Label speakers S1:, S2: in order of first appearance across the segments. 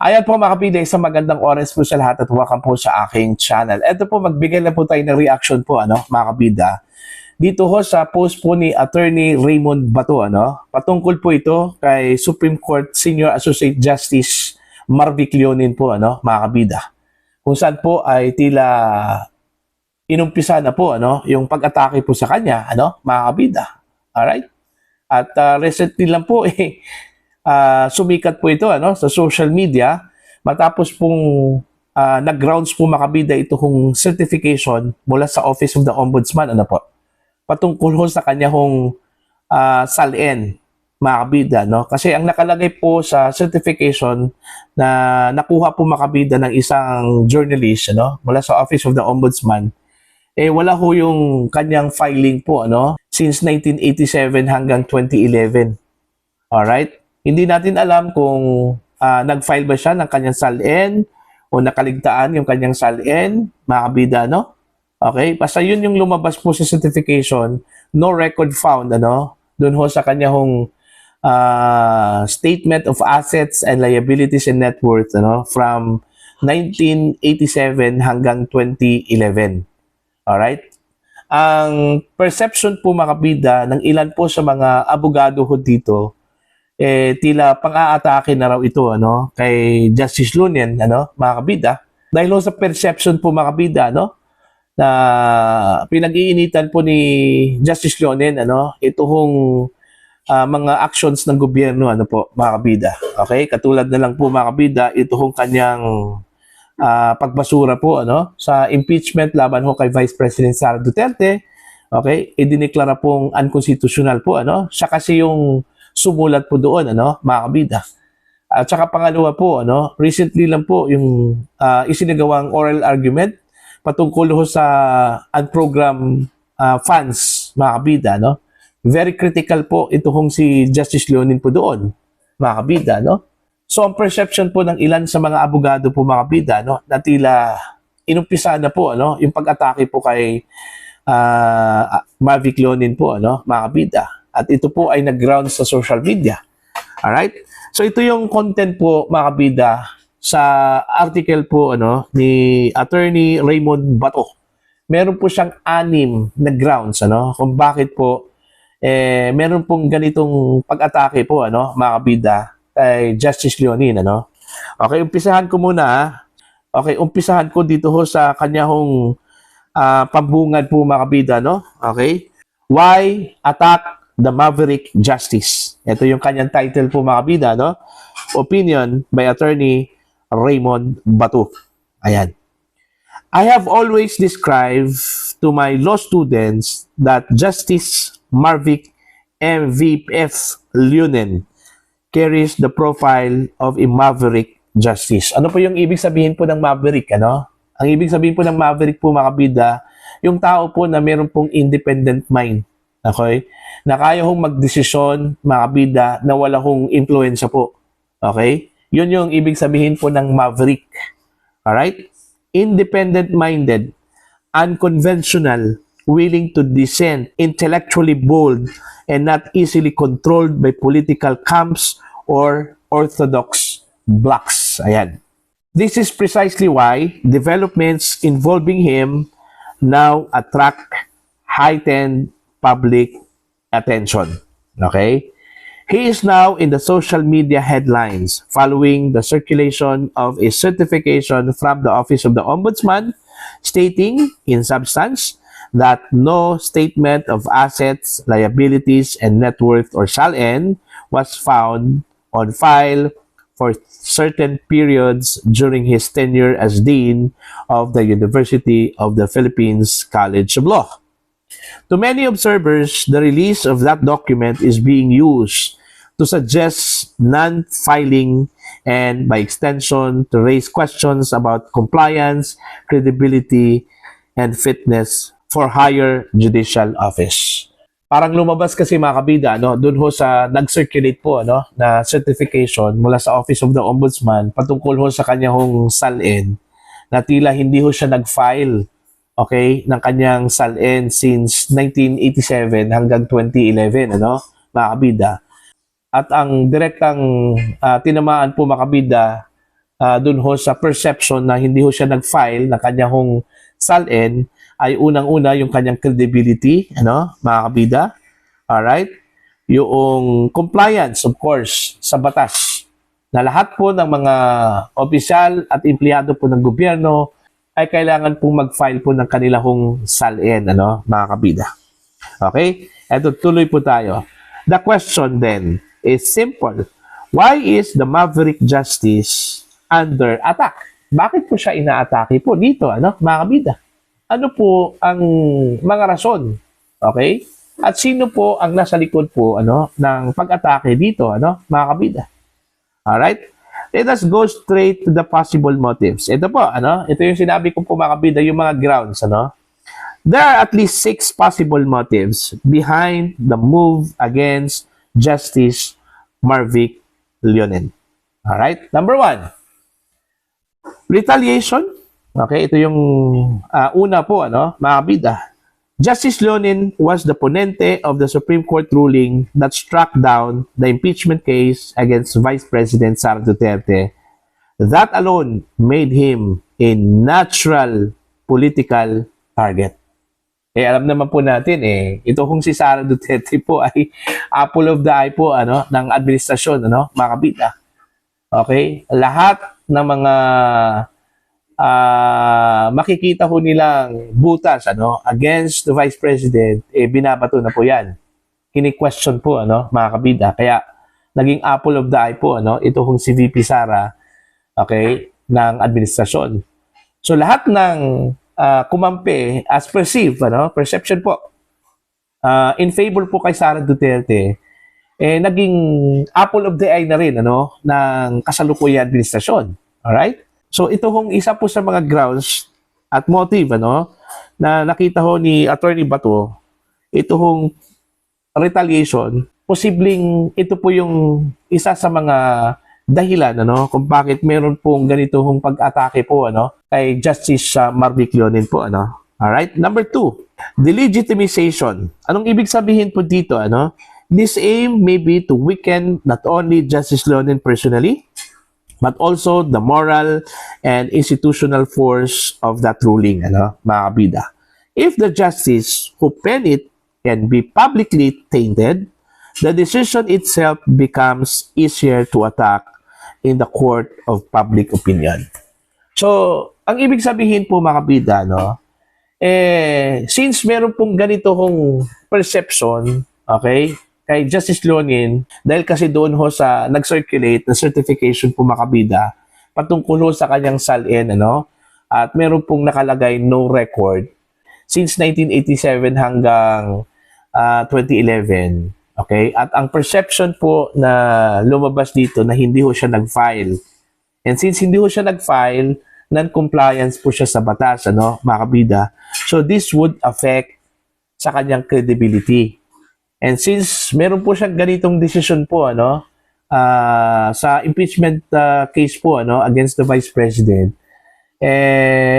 S1: Ayan po mga kapida, isang magandang oras po sa lahat at welcome po sa aking channel. Ito po, magbigay na po tayo ng reaction po, mga kapida. Dito ho sa post po ni Attorney Raymond Bato, patungkol po ito kay Supreme Court Senior Associate Justice Marvic Leonin po, mga kapida. Kung saan po ay tila inumpisa na po, yung pag-atake po sa kanya, mga kapida. Alright? At recently lang po, sumikat po ito sa social media matapos pong nag-grounds po makabida ito kung certification mula sa Office of the Ombudsman patungkol ho sa kanya hong salin makabida kasi ang nakalagay po sa certification na nakuha po makabida ng isang journalist mula sa Office of the Ombudsman wala ho yung kanyang filing po since 1987 hanggang 2011. Alright? Hindi natin alam kung nag-file ba siya ng kanyang salin o nakaligtaan yung kanyang salin, mga kabida, Okay? Basta yun yung lumabas po sa certification, no record found, doon ho sa kanyang statement of assets and liabilities and net worth, from 1987 hanggang 2011. Alright? Ang perception po, mga kabida, ng ilan po sa mga abogado ho dito, tila pang-aatake na raw ito kay Justice Leonin mga kabida dahil sa perception po mga kabida na pinag-iinitan po ni Justice Leonin ito hong mga actions ng gobyerno mga kabida. Okay, katulad na lang po mga kabida ito hong kanyang pagbasura po sa impeachment laban ho kay Vice President Sara Duterte. Okay, idineklara pong unconstitutional po siya kasi yung sumulat po doon, mga kabida. At saka pangalawa po, recently lang po yung isinagawang oral argument patungkol ho sa unprogrammed funds, mga kabida, Very critical po ito hong si Justice Leonin po doon, mga kabida, So, ang perception po ng ilan sa mga abogado po, mga kabida, na tila inumpisa na po, yung pag-atake po kay Marvic Leonin po, mga kabida. At ito po ay nag-ground sa social media. Alright? So ito yung content po, mga kabida, sa article po ni Attorney Raymond Bato. Meron po siyang 6 na grounds kung bakit po meron pong ganitong pag-atake po mga kabida kay Justice Leonin. Okay, umpisahan ko muna. Okay, umpisahan ko dito ho sa kanyang pambungad po, mga kabida. Okay? Why attack the Maverick Justice? Ito yung kanyang title po, mga kabida, Opinion by Attorney Raymond Bato. Ayan. I have always described to my law students that Justice Marvic MVF Leonin carries the profile of a Maverick Justice. Ano po yung ibig sabihin po ng Maverick, Ang ibig sabihin po ng Maverick po, mga kabida, yung tao po na meron pong independent mind. Okay? Na kaya hong magdesisyon, mga kabida, na wala hong influensya po. Okay? Yun yung ibig sabihin po ng Maverick. Alright? Independent-minded, unconventional, willing to dissent, intellectually bold, and not easily controlled by political camps or orthodox blocs. Ayan. This is precisely why developments involving him now attract heightened public attention. Okay? He is now in the social media headlines following the circulation of a certification from the Office of the Ombudsman stating, in substance, that no statement of assets, liabilities, and net worth or SALN was found on file for certain periods during his tenure as Dean of the University of the Philippines College of Law. To many observers, the release of that document is being used to suggest non-filing and, by extension, to raise questions about compliance, credibility, and fitness for higher judicial office. Parang lumabas kasi, mga kabida, doon ho sa nag-circulate po na certification mula sa Office of the Ombudsman patungkol ho sa kanyang salin na tila hindi ho siya nag-file ng kanyang salin since 1987 hanggang 2011, mga kabida. At ang direktang tinamaan po, mga kabida, dun ho sa perception na hindi ho siya nag-file ng kanya hong SALN ay unang-una yung kanyang credibility, mga kabida. Alright? Yung compliance, of course, sa batas na lahat po ng mga opisyal at empleyado po ng gobyerno ay kailangan pong mag-file po ng kanilang SALN, mga kabida. Okay? Eto, tuloy po tayo. The question then is simple. Why is the Maverick Justice under attack? Bakit po siya inaatake po dito, mga kabida? Ano po ang mga rason? Okay? At sino po ang nasa likod po ng pag-atake dito, mga kabida? Alright? Let us go straight to the possible motives. Ito po, ito yung sinabi ko po, mga kabida, yung mga grounds, There are at least 6 possible motives behind the move against Justice Marvick Leonen. Alright? Number 1, retaliation. Okay, ito yung una po, mga kabida. Justice Leonen was the ponente of the Supreme Court ruling that struck down the impeachment case against Vice President Sara Duterte. That alone made him a natural political target. Alam naman po natin, ito kung si Sara Duterte po ay apple of the eye po, ng administrasyon, mga kabida. Okay? Lahat ng mga makikita ho nilang butas against the Vice President, binabato na po yan. Kini-question po, mga kabida. Kaya, naging apple of the eye po, ito kung si VP Sara, okay, ng administrasyon. So, lahat ng kumampi as perceived, perception po, in favor po kay Sara Duterte, naging apple of the eye na rin, ng kasalukuyang administrasyon. Alright? So, ito hong isa po sa mga grounds at motive, na nakita ho ni Attorney Bato, ito hong retaliation, posibleng ito po yung isa sa mga dahilan, kung bakit meron pong ganito hong pag-atake po, kay Justice Marvick Leonen po, Alright? Number 2, delegitimization. Anong ibig sabihin po dito, This aim may be to weaken not only Justice Leonen personally, but also the moral and institutional force of that ruling, mga kabida. If the justice who penned it can be publicly tainted, the decision itself becomes easier to attack in the court of public opinion. So, ang ibig sabihin po, mga kabida, since meron pong ganito hong perception, okay, kay Justice Leonen, dahil kasi doon ho sa nag-circulate na certification po, mga kabida, patungkol ho sa kanyang SALN, at meron pong nakalagay no record since 1987 hanggang 2011. Okay? At ang perception po na lumabas dito na hindi ho siya nag-file. And since hindi ho siya nag-file, non-compliance po siya sa batas, mga kabida. So this would affect sa kanyang credibility. And since meron po siyang ganitong decision po, sa impeachment case po, against the Vice President,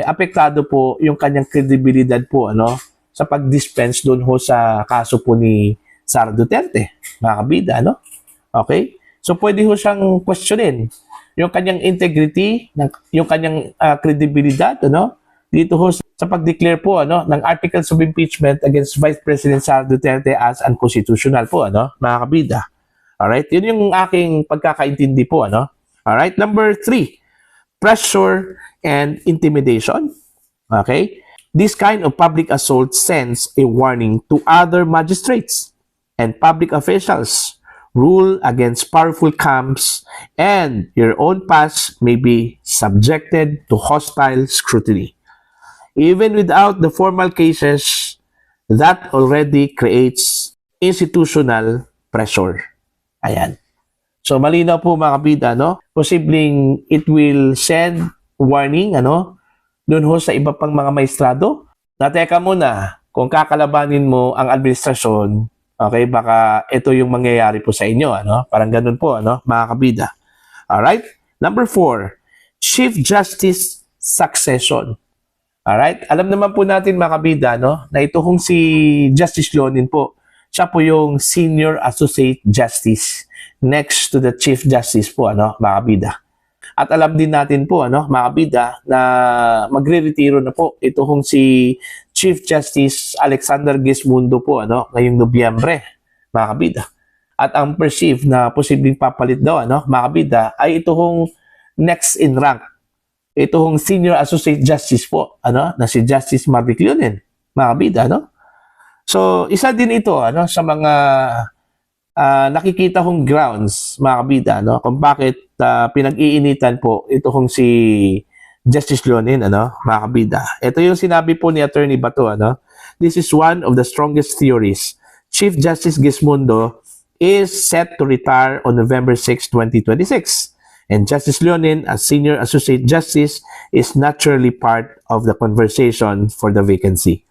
S1: apektado po yung kanyang credibility po, sa pag-dispense doon ho sa kaso po ni Sara Duterte, mga kabida, Okay? So, pwede ho siyang questionin yung kanyang integrity, yung kanyang credibility, dito ho sa pag-declare po, ng articles of impeachment against Vice President Sara Duterte as unconstitutional po, mga kabida. Alright? Yun yung aking pagkakaintindi po, Alright? Number 3, pressure and intimidation. Okay? This kind of public assault sends a warning to other magistrates and public officials. Rule against powerful camps, and your own past may be subjected to hostile scrutiny. Even without the formal cases, that already creates institutional pressure. Ayan. So, malinaw po, mga kabida, Posibleng it will send warning, doon ho sa iba pang mga maestrado. Nateka muna, kung kakalabanin mo ang administrasyon, okay, baka ito yung mangyayari po sa inyo, Parang ganun po, mga kabida. Alright? Number 4, Chief Justice Succession. Alright? Alam naman po natin, mga kabida, na ito kung si Justice Leonen po, siya po yung Senior Associate Justice next to the Chief Justice po, mga kabida. At alam din natin po, mga kabida, na magre-retiro na po ito kung si Chief Justice Alexander Gismundo po, ngayong Nobyembre, mga kabida. At ang perceived na posibleng papalit daw, mga kabida, ay ito kung next in rank. Ito kung Senior Associate Justice po, na si Justice Marvic Leonen, mga kabida, So, isa din ito, sa mga nakikita kong grounds, mga kabida, kung bakit pinag-iinitan po ito kung si Justice Leonen, mga kabida. Ito yung sinabi po ni Attorney Bato, This is one of the strongest theories. Chief Justice Gismundo is set to retire on November 6, 2026. And Justice Leonen, as Senior Associate Justice, is naturally part of the conversation for the vacancy,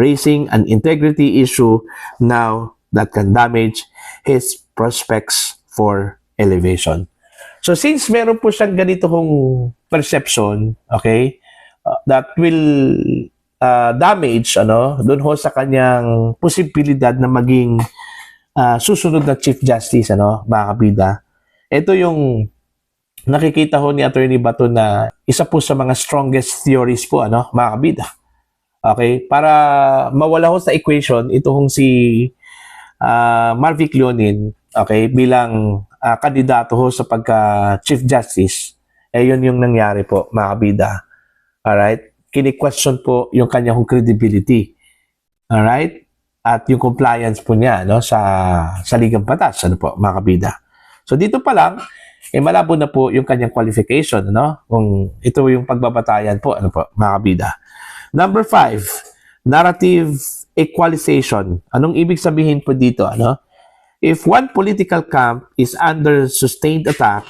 S1: raising an integrity issue now that can damage his prospects for elevation. So since meron po siyang ganito kong perception, okay, that will damage doon ho sa kanyang posibilidad na maging susunod na Chief Justice, mga kabida. Ito yung nakikita ho ni Attorney Bato na isa po sa mga strongest theories po, mga kabida. Okay, para mawala ho sa equation ito kung si Marvic Leonen, okay, bilang kandidato ho sa pagka Chief Justice, yun yung nangyari po, mga kabida. Alright? Kini-question po yung kanyang credibility. Alright? At yung compliance po niya sa ligang batas, po, mga kabida. So dito pa lang, malabo na po yung kanyang qualification, kung ito yung pagbabatayan po, po, mga kabida. Number 5, narrative equalization. Anong ibig sabihin po dito? If one political camp is under sustained attack,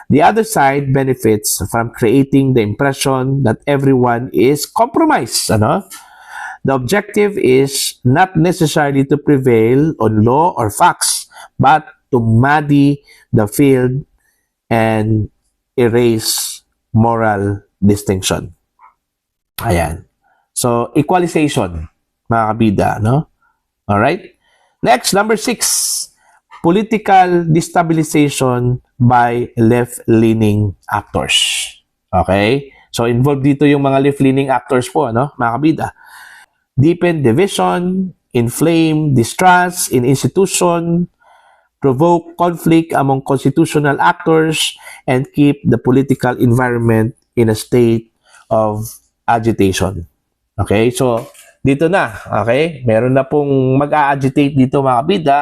S1: the other side benefits from creating the impression that everyone is compromised. The objective is not necessarily to prevail on law or facts, but to muddy the field and erase moral distinction. Ayan. So, equalization, mga kabida, Alright? Next, number 6, political destabilization by left-leaning actors. Okay? So, involved dito yung mga left-leaning actors po, mga kabida. Deepen division, inflame distrust in institution, provoke conflict among constitutional actors, and keep the political environment in a state of agitation. Okay, so dito na, okay? Meron na pong mag-a-agitate dito, mga kabida,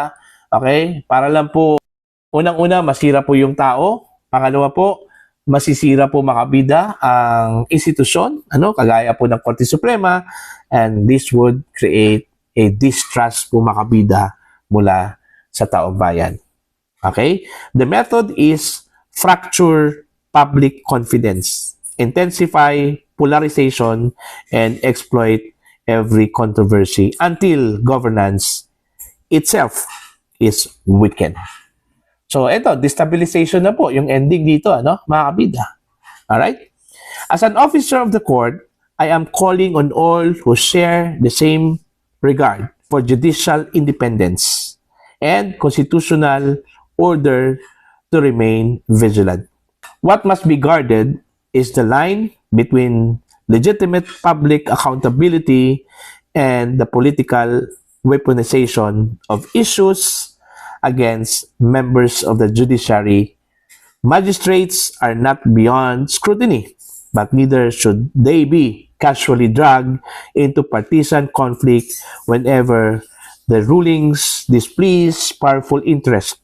S1: okay? Para lang po, unang-una, masira po yung tao. Pangalawa po, masisira po, mga kabida, ang institusyon, kagaya po ng Korte Suprema, and this would create a distrust po, mga kabida, mula sa taong bayan. Okay? The method is fracture public confidence, intensify polarization, and exploit every controversy until governance itself is weakened. So, ito, destabilization na po yung ending dito, mga kabida. Alright? As an officer of the court, I am calling on all who share the same regard for judicial independence and constitutional order to remain vigilant. What must be guarded is the line between legitimate public accountability and the political weaponization of issues against members of the judiciary. Magistrates are not beyond scrutiny, but neither should they be casually dragged into partisan conflict whenever the rulings displease powerful interests.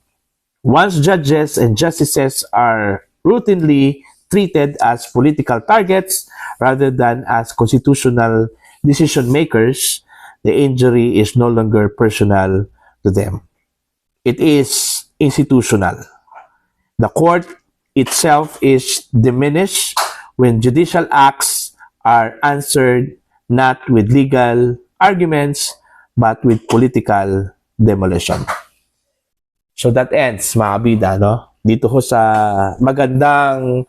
S1: Once judges and justices are routinely treated as political targets rather than as constitutional decision makers, the injury is no longer personal to them. It is institutional. The court itself is diminished when judicial acts are answered not with legal arguments but with political demolition. So that ends, mga kabida, dito ho sa magandang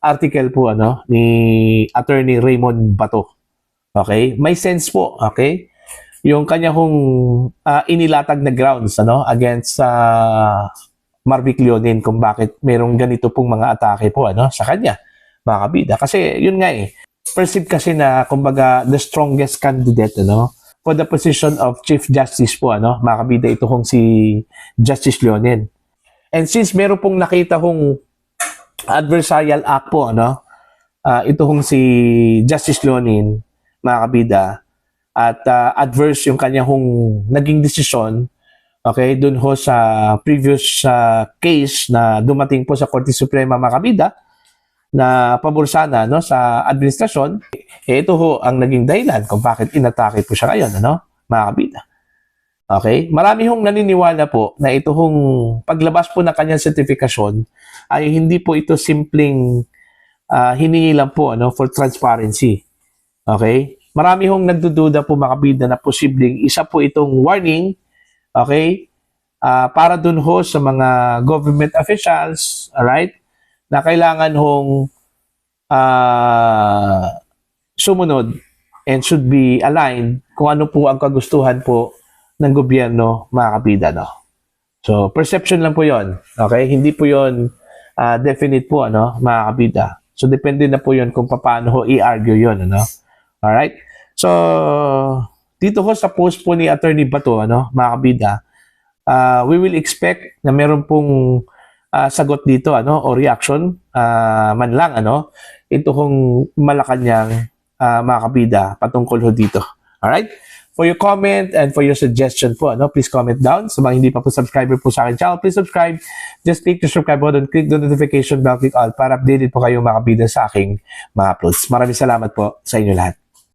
S1: article po ni Attorney Raymond Bato. Okay? May sense po, okay? Yung kanya hong inilatag na grounds against Marvic Leonin kung bakit merong ganito pong mga atake po sa kanya, mga kabida. Kasi yun nga perceived kasi na kumbaga the strongest candidate for the position of Chief Justice po mga kabida, ito kong si Justice Leonin. And since meron pong nakita kong adversarial act po ito kong si Justice Leonin, mga kabida, at adverse yung kanya hong naging desisyon dun ho sa previous case na dumating po sa Korte Suprema, mga kabida, na pabor sana sa administrasyon. Ito ho ang naging dahilan kung bakit inatake po siya ngayon, mga kabida. Okay? Marami hong naniniwala po na ito hong paglabas po ng kanyang sertifikasyon ay hindi po ito simpleng hiningi lang po for transparency. Okay? Marami hong nagdududa po, mga kabida, na posibleng isa po itong warning, para dun ho sa mga government officials, alright, na kailangan hong sumunod and should be aligned kung ano po ang kagustuhan po ng gobyerno, mga kabida, So, perception lang po yon, okay? Hindi po yon definite po, mga kabida. So, depende na po yon kung paano ho i-argue yon, Alright? So, dito ho sa post po ni Attorney Bato, mga kabida, we will expect na meron pong sagot dito, o reaction, man lang, ito kong Malacanang, mga kabida, patungkol ho dito. Alright? For your comment and for your suggestion po, please comment down. Sa mga hindi pa po subscriber po sa akin channel, please subscribe. Just click the subscribe button, click the notification bell, click all para updated po kayo, mga kabida, sa aking mga uploads. Maraming salamat po sa inyo lahat.